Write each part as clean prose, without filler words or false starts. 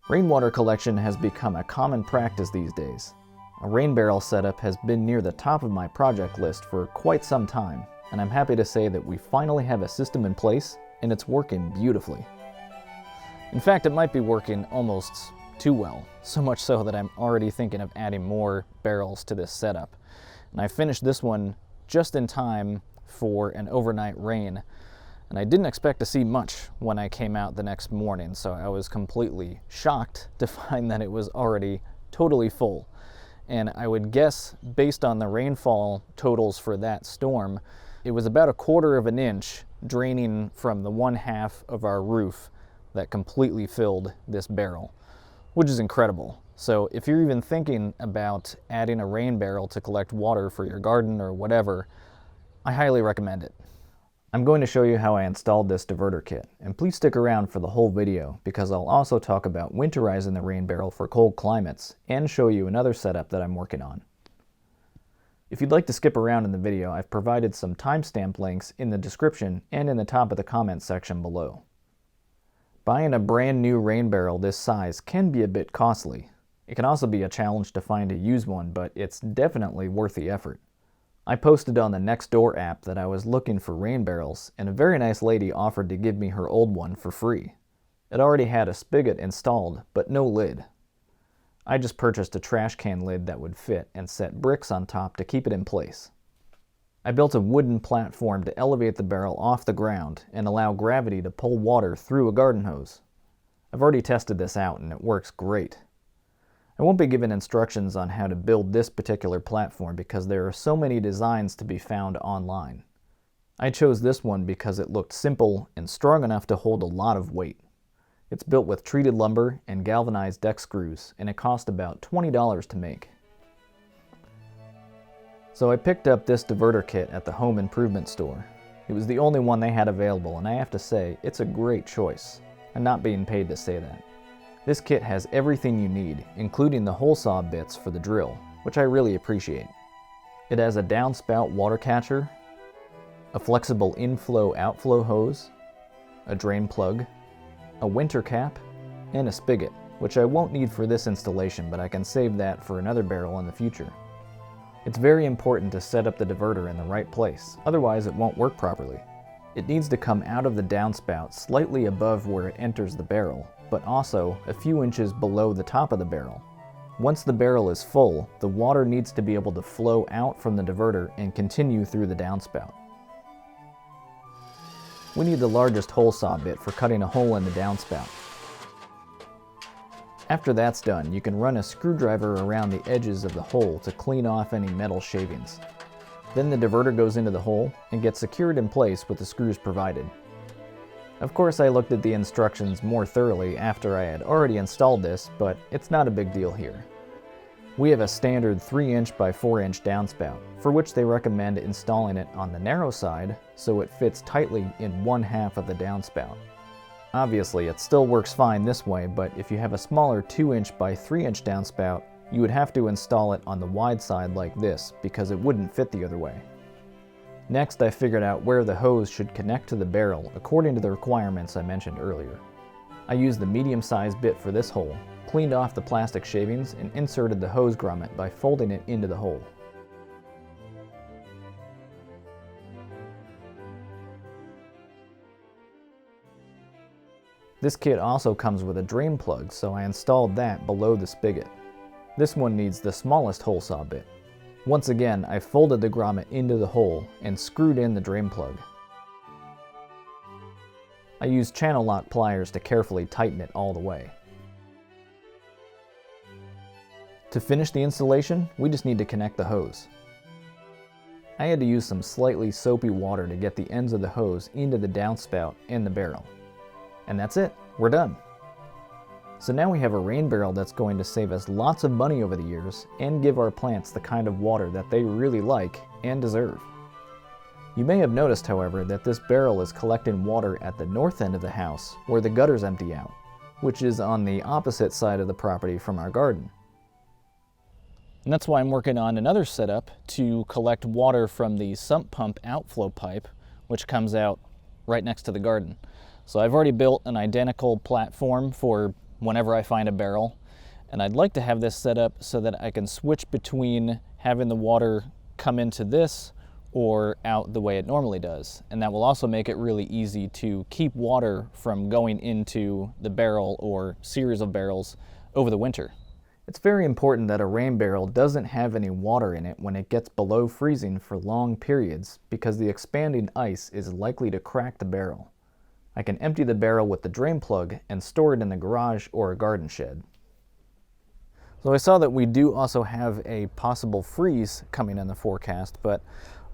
Rainwater collection has become a common practice these days. A rain barrel setup has been near the top of my project list for quite some time, and I'm happy to say that we finally have a system in place and it's working beautifully. In fact, it might be working almost too well, so much so that I'm already thinking of adding more barrels to this setup. And I finished this one just in time for an overnight rain, and I didn't expect to see much when I came out the next morning, so I was completely shocked to find that it was already totally full. And I would guess, based on the rainfall totals for that storm, it was about 1/4 of an inch draining from the one half of our roof that completely filled this barrel, which is incredible. So if you're even thinking about adding a rain barrel to collect water for your garden or whatever, I highly recommend it. I'm going to show you how I installed this diverter kit, and please stick around for the whole video because I'll also talk about winterizing the rain barrel for cold climates and show you another setup that I'm working on. If you'd like to skip around in the video, I've provided some timestamp links in the description and in the top of the comments section below. Buying a brand new rain barrel this size can be a bit costly. It can also be a challenge to find a used one, but it's definitely worth the effort. I posted on the Nextdoor app that I was looking for rain barrels, and a very nice lady offered to give me her old one for free. It already had a spigot installed, but no lid. I just purchased a trash can lid that would fit and set bricks on top to keep it in place. I built a wooden platform to elevate the barrel off the ground and allow gravity to pull water through a garden hose. I've already tested this out and it works great. I won't be giving instructions on how to build this particular platform because there are so many designs to be found online. I chose this one because it looked simple and strong enough to hold a lot of weight. It's built with treated lumber and galvanized deck screws, and it cost about $20 to make. So I picked up this diverter kit at the home improvement store. It was the only one they had available, and I have to say, it's a great choice. I'm not being paid to say that. This kit has everything you need, including the hole saw bits for the drill, which I really appreciate. It has a downspout water catcher, a flexible inflow-outflow hose, a drain plug, a winter cap, and a spigot, which I won't need for this installation, but I can save that for another barrel in the future. It's very important to set up the diverter in the right place, otherwise it won't work properly. It needs to come out of the downspout slightly above where it enters the barrel, but also a few inches below the top of the barrel. Once the barrel is full, the water needs to be able to flow out from the diverter and continue through the downspout. We need the largest hole saw bit for cutting a hole in the downspout. After that's done, you can run a screwdriver around the edges of the hole to clean off any metal shavings. Then the diverter goes into the hole and gets secured in place with the screws provided. Of course, I looked at the instructions more thoroughly after I had already installed this, but it's not a big deal here. We have a standard 3" by 4" downspout, for which they recommend installing it on the narrow side so it fits tightly in one half of the downspout. Obviously, it still works fine this way, but if you have a smaller 2" by 3" downspout, you would have to install it on the wide side like this because it wouldn't fit the other way. Next, I figured out where the hose should connect to the barrel according to the requirements I mentioned earlier. I used the medium-sized bit for this hole, cleaned off the plastic shavings, and inserted the hose grommet by folding it into the hole. This kit also comes with a drain plug, so I installed that below the spigot. This one needs the smallest hole saw bit. Once again, I folded the grommet into the hole and screwed in the drain plug. I used channel lock pliers to carefully tighten it all the way. To finish the installation, we just need to connect the hose. I had to use some slightly soapy water to get the ends of the hose into the downspout and the barrel. And that's it, we're done. So now we have a rain barrel that's going to save us lots of money over the years and give our plants the kind of water that they really like and deserve. You may have noticed, however, that this barrel is collecting water at the north end of the house where the gutters empty out, which is on the opposite side of the property from our garden. And that's why I'm working on another setup to collect water from the sump pump outflow pipe, which comes out right next to the garden. So I've already built an identical platform for whenever I find a barrel. And I'd like to have this set up so that I can switch between having the water come into this or out the way it normally does. And that will also make it really easy to keep water from going into the barrel or series of barrels over the winter. It's very important that a rain barrel doesn't have any water in it when it gets below freezing for long periods, because the expanding ice is likely to crack the barrel. I can empty the barrel with the drain plug and store it in the garage or a garden shed. So I saw that we do also have a possible freeze coming in the forecast, but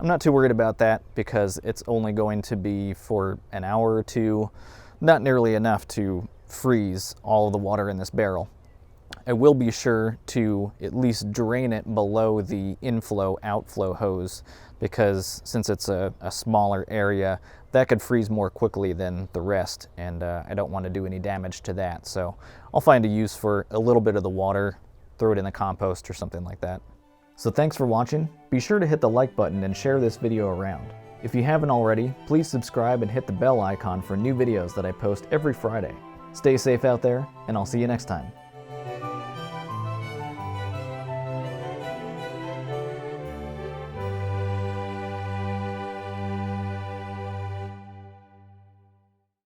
I'm not too worried about that because it's only going to be for an hour or two, not nearly enough to freeze all of the water in this barrel. I will be sure to at least drain it below the inflow-outflow hose, because since it's a smaller area, that could freeze more quickly than the rest, and I don't want to do any damage to that. So I'll find a use for a little bit of the water, throw it in the compost or something like that. So thanks for watching. Be sure to hit the like button and share this video around. If you haven't already, please subscribe and hit the bell icon for new videos that I post every Friday. Stay safe out there, and I'll see you next time.